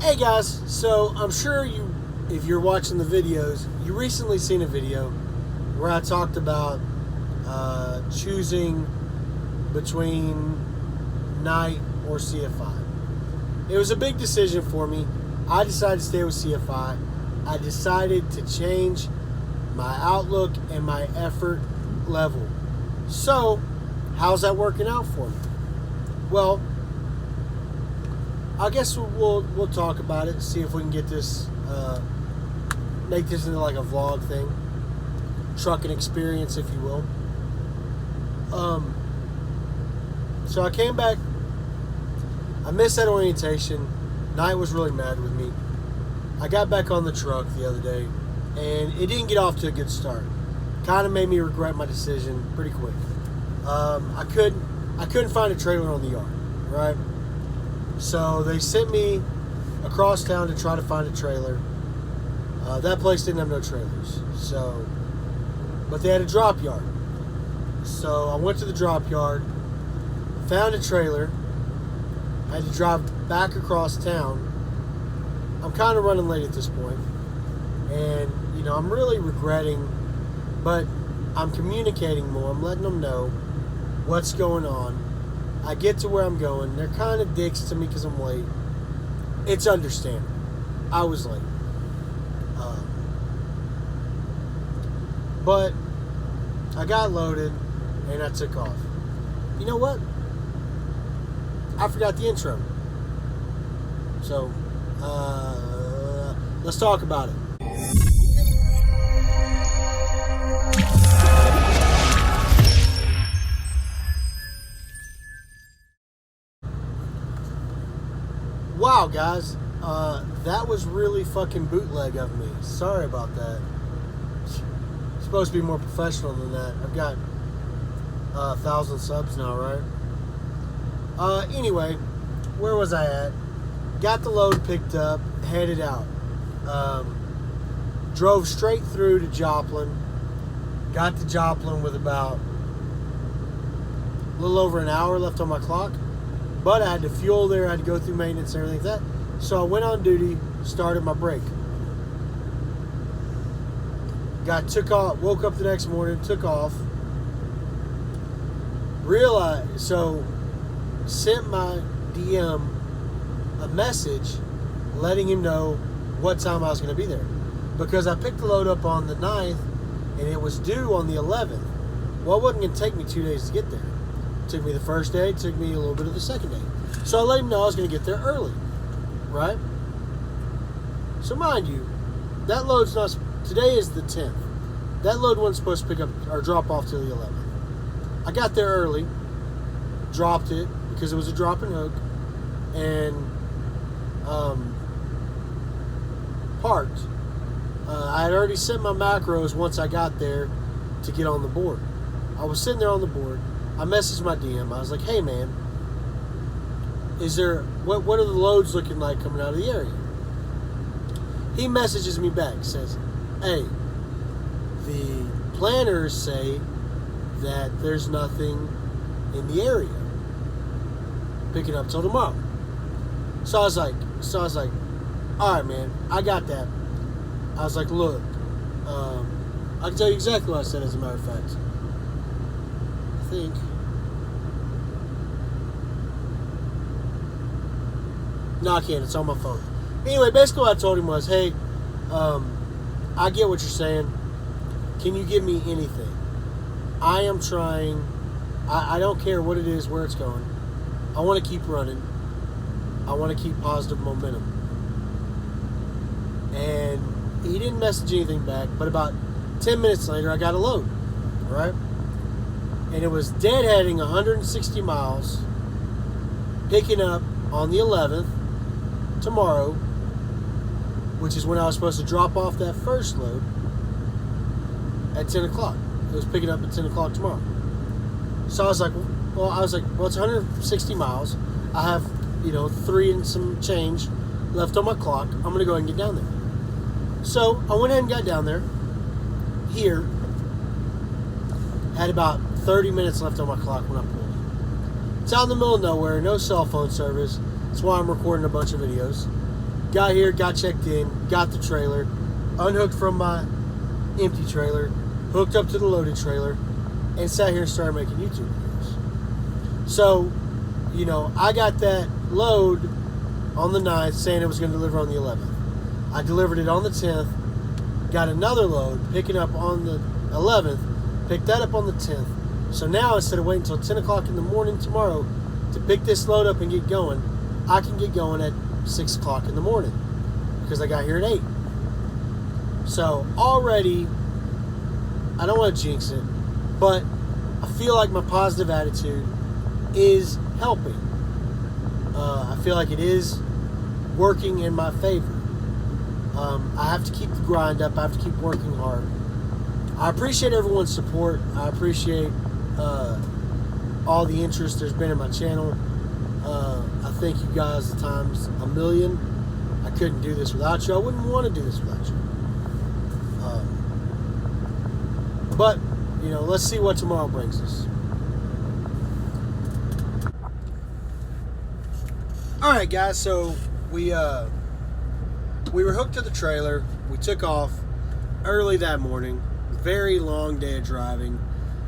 Hey guys, so I'm sure if you're watching the videos, you recently seen a video where I talked about choosing between night or CFI. It was a big decision for me. I decided to stay with CFI. I decided to change my outlook and my effort level. So, how's that working out for me? Well, I guess we'll talk about it. See if we can get this, make this into like a vlog thing, trucking experience, if you will. So I came back. I missed that orientation. Knight was really mad with me. I got back on the truck the other day, and it didn't get off to a good start. Kind of made me regret my decision pretty quick. I couldn't find a trailer on the yard, right? So they sent me across town to try to find a trailer. That place didn't have no trailers. But they had a drop yard. So I went to the drop yard, found a trailer. I had to drive back across town. I'm kind of running late at this point. And, I'm really regretting, but I'm communicating more. I'm letting them know what's going on. I get to where I'm going. They're kind of dicks to me because I'm late. It's understandable. I was late. But I got loaded and I took off. You know what? I forgot the intro. So, let's talk about it. Wow, guys, that was really fucking bootleg of me. Sorry about that. Supposed to be more professional than that. I've got 1,000 subs now, right? Anyway, where was I at? Got the load picked up, headed out. Drove straight through to Joplin. Got to Joplin with about a little over an hour left on my clock. But I had to fuel there, I had to go through maintenance and everything like that. So I went on duty, started my break. Took off, woke up the next morning, took off. Sent my DM a message letting him know what time I was going to be there. Because I picked the load up on the 9th and it was due on the 11th. Well, it wasn't going to take me 2 days to get there. It took me the first day, it took me a little bit of the second day. So I let him know I was going to get there early, right? So mind you, that load's not, today is the 10th. That load wasn't supposed to pick up or drop off till the 11th. I got there early, dropped it because it was a drop and hook, and parked. I had already set my macros once I got there to get on the board. I was sitting there on the board. I messaged my DM. I was like, "Hey man, what are the loads looking like coming out of the area?" He messages me back, says, "Hey, the planners say that there's nothing in the area picking up till tomorrow." So I was like, all right, man, I got that. I was like, look, I can tell you exactly what I said, as a matter of fact. I think. No, I can't. It's on my phone. Anyway, basically what I told him was, hey, I get what you're saying. Can you give me anything? I am trying. I don't care what it is, where it's going. I want to keep running. I want to keep positive momentum. And he didn't message anything back, but about 10 minutes later, I got a load, right? And it was deadheading 160 miles, picking up on the 11th, tomorrow, which is when I was supposed to drop off that first load at 10 o'clock. It was picking up at 10 o'clock tomorrow. So I was like, well, it's 160 miles. I have, 3 and some change left on my clock. I'm going to go ahead and get down there. So I went ahead and got down there. Here, had about 30 minutes left on my clock when I pulled. It's out in the middle of nowhere, no cell phone service. That's why I'm recording a bunch of videos. Got here, got checked in, got the trailer, unhooked from my empty trailer, hooked up to the loaded trailer, and sat here and started making YouTube videos. So, you know, I got that load on the 9th saying it was going to deliver on the 11th. I delivered it on the 10th, got another load picking up on the 11th, picked that up on the 10th. So now instead of waiting until 10 o'clock in the morning tomorrow to pick this load up and get going, I can get going at 6 o'clock in the morning because I got here at 8. So already, I don't want to jinx it, but I feel like my positive attitude is helping. I feel like it is working in my favor. I have to keep the grind up. I have to keep working hard. I appreciate everyone's support. I appreciate all the interest there's been in my channel. I thank you guys times a million. I couldn't do this without you. I wouldn't want to do this without you. But, you know, let's see what tomorrow brings us. Alright guys, so we were hooked to the trailer. We took off early that morning. Very long day of driving.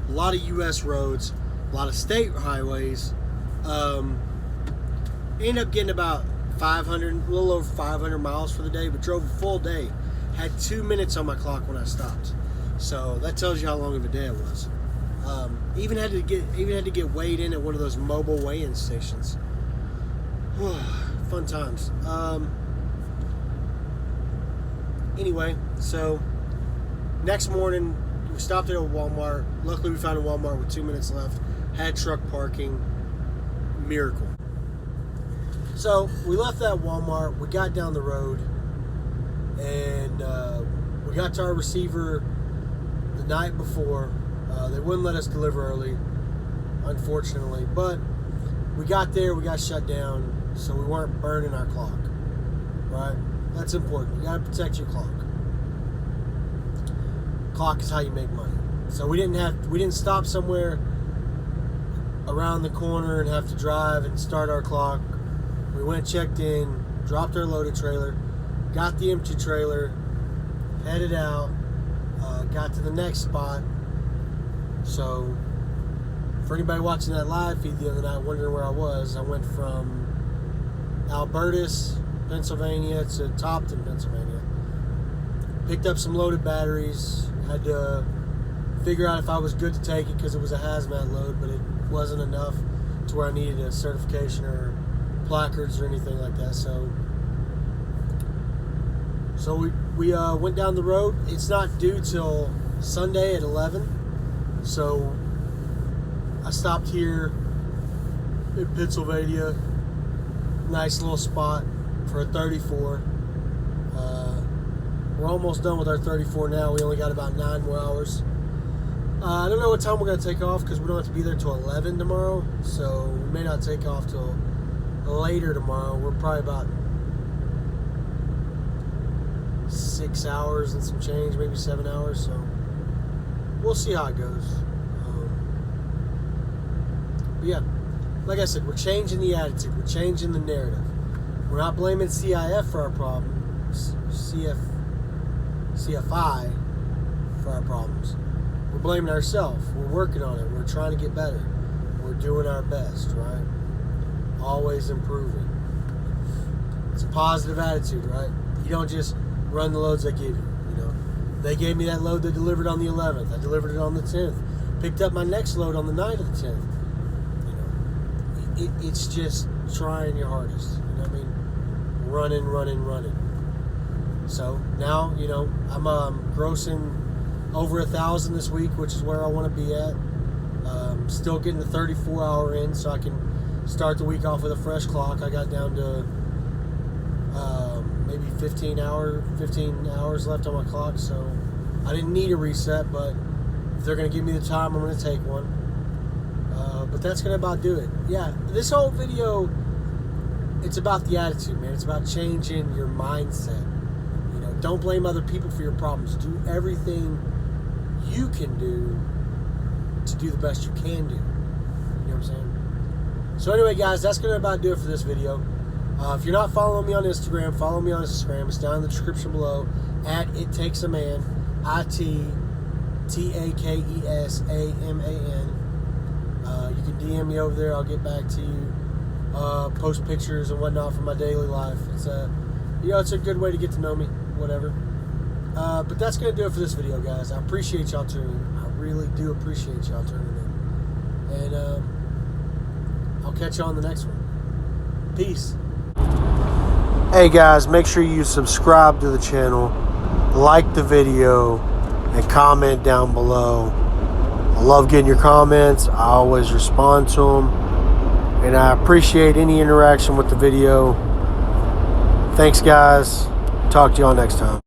A lot of U.S. roads, a lot of state highways. Ended up getting about 500, a little over 500 miles for the day, but drove a full day. Had 2 minutes on my clock when I stopped. So that tells you how long of a day it was. Even had to get weighed in at one of those mobile weigh-in stations. Fun times. Anyway, so next morning we stopped at a Walmart. Luckily we found a Walmart with 2 minutes left. Had truck parking. Miracle. So we left that Walmart. We got down the road, and we got to our receiver the night before. They wouldn't let us deliver early, unfortunately, but we got there. We got shut down. So we weren't burning our clock, right? That's important. You gotta protect your clock. Clock is how you make money. So we didn't stop somewhere around the corner and have to drive and start our clock. We went, checked in, dropped our loaded trailer, got the empty trailer, headed out, got to the next spot. So for anybody watching that live feed the other night wondering where I was, I went from Albertus, Pennsylvania to Topton, Pennsylvania. Picked up some loaded batteries. Had to figure out if I was good to take it because it was a hazmat load, but it wasn't enough to where I needed a certification or placards or anything like that. So we went down the road. It's not due till Sunday at 11. So I stopped here in Pennsylvania. Nice little spot for a 34. We're almost done with our 34 now. We only got about 9 more hours. I don't know what time we're going to take off because we don't have to be there till 11 tomorrow. So we may not take off till later tomorrow. We're probably about 6 hours and some change, maybe 7 hours. So we'll see how it goes. But yeah. Like I said, we're changing the attitude. We're changing the narrative. We're not blaming CIF for our problems. CFI for our problems. We're blaming ourselves. We're working on it. We're trying to get better. We're doing our best, right? Always improving. It's a positive attitude, right? You don't just run the loads they give you. You know, they gave me that load that delivered on the 11th. I delivered it on the 10th. Picked up my next load on the night of the 10th. It's just trying your hardest. You know what I mean? Running. So now, you know, I'm grossing over 1,000 this week, which is where I want to be at. Still getting the 34-hour in, so I can start the week off with a fresh clock. I got down to maybe 15 hours left on my clock, so I didn't need a reset. But if they're going to give me the time, I'm going to take one. But that's going to about do it. Yeah, this whole video, it's about the attitude, man. It's about changing your mindset. You know, don't blame other people for your problems. Do everything you can do to do the best you can do. You know what I'm saying? So anyway, guys, that's going to about do it for this video. If you're not following me on Instagram, follow me on Instagram. It's down in the description below. At It Takes a Man, ITTAKESAMAN. You can DM me over there. I'll get back to you. Post pictures and whatnot from my daily life. It's it's a good way to get to know me. Whatever. But that's gonna do it for this video, guys. I appreciate y'all tuning in. I really do appreciate y'all tuning in. And I'll catch you on the next one. Peace. Hey guys, make sure you subscribe to the channel, like the video, and comment down below. I love getting your comments. I always respond to them, and I appreciate any interaction with the video. Thanks guys. Talk to y'all next time.